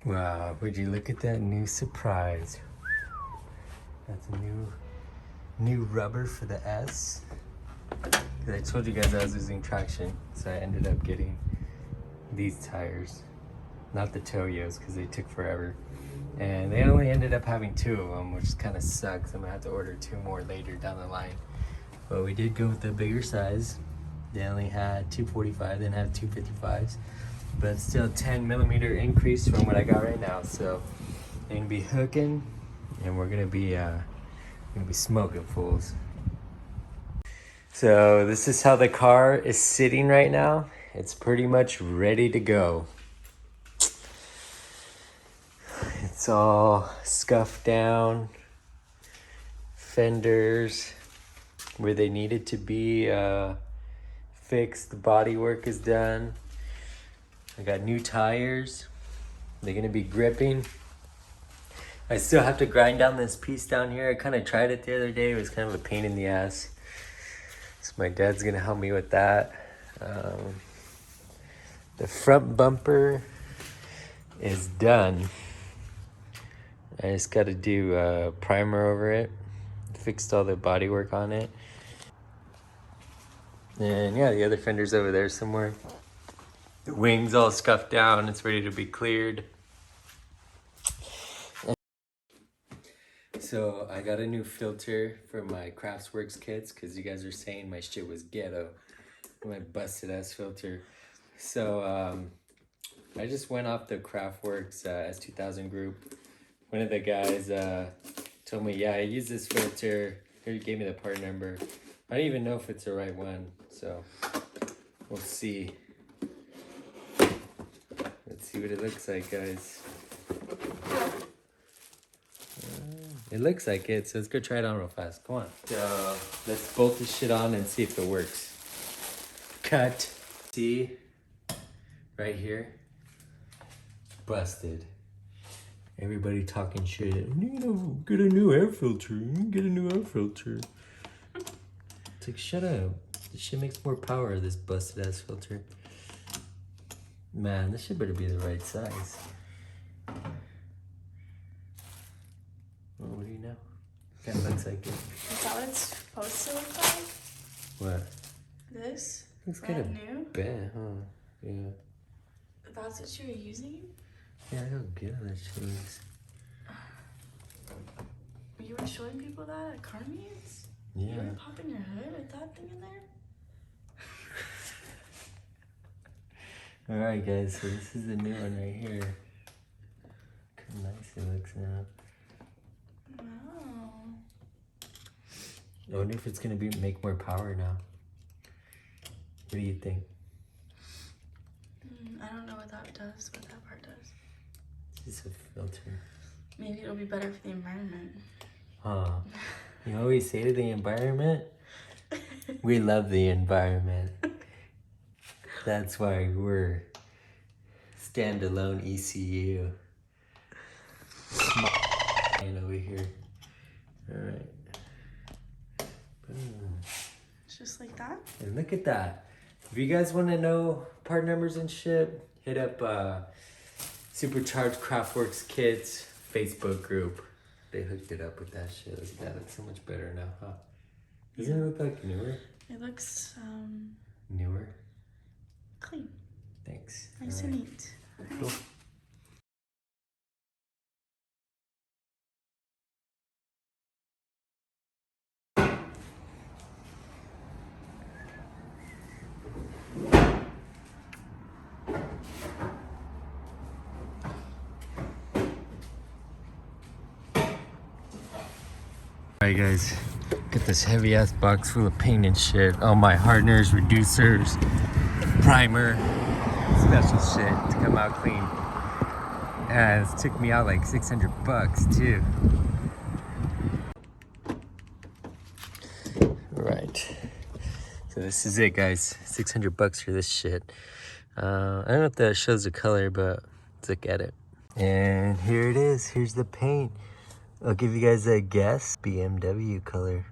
Wow, would you look at that new surprise? That's a new rubber for the S. I told you guys I was losing traction, so I ended up getting these tires. Not the Toyos, because they took forever. And they only ended up having 2 of them, which kind of sucks. I'm gonna have to order 2 more later down the line. But we did go with the bigger size. They only had 245, then have 255s. But still 10mm increase from what I got right now. So I'm gonna be hooking, and we're gonna be smoking fools. So this is how the car is sitting right now. It's pretty much ready to go. It's all scuffed down, fenders where they needed to be fixed. The body work is done. I got new tires. They're gonna be gripping. I still have to grind down this piece down here. I kind of tried it the other day. It was kind of a pain in the ass. So my dad's gonna help me with that. The front bumper is done. I just got to do a primer over it. Fixed all the body work on it. And yeah, the other fender's over there somewhere. The wing's all scuffed down. It's ready to be cleared. So I got a new filter for my Craftsworks kits because you guys are saying my shit was ghetto. My busted ass filter. So I just went off the Craftworks S2000 group. One of the guys told me, yeah, I use this filter. He gave me the part number. I don't even know if it's the right one, so we'll see. Let's see what it looks like, guys. It looks like it, so let's go try it on real fast. Come on. So let's bolt this shit on and see if it works. Cut. See? Right here. Busted. Everybody talking shit. Get a new air filter. Get a new air filter. It's like, shut up. This shit makes more power, this busted ass filter. Man, this shit better be the right size. Well, what do you know? Kinda looks like it. Is that what it's supposed to look like? What? This? Looks kind of new? Bad, huh? Yeah. That's what you were using? Yeah, I don't get how that shit looks. You were showing people that at car meets? Yeah. You were popping your hood with that thing in there? Alright guys, so this is the new one right here. Look how nice it looks now. Wow. I wonder if it's gonna make more power now. What do you think? I don't know what that does, what that part does. It's just a filter. Maybe it'll be better for the environment. Huh. You always say to the environment, we love the environment. That's why we're standalone ECU. And over here. Alright. Boom. Just like that? And look at that. If you guys want to know part numbers and shit, hit up Supercharged Craftworks Kits Facebook group. They hooked it up with that shit. Look at that. Looks so much better now, huh? Doesn't it look like newer? It looks Newer? clean. Thanks. Nice and neat. Cool. Alright guys, got this heavy ass box full of paint and shit. All my hardeners, reducers, primer, special shit to come out clean. And it took me out like $600 too. Right. So this is it guys, $600 for this shit. I don't know if that shows the color, but let's look at it. And here it is, here's the paint. I'll give you guys a guess. BMW color.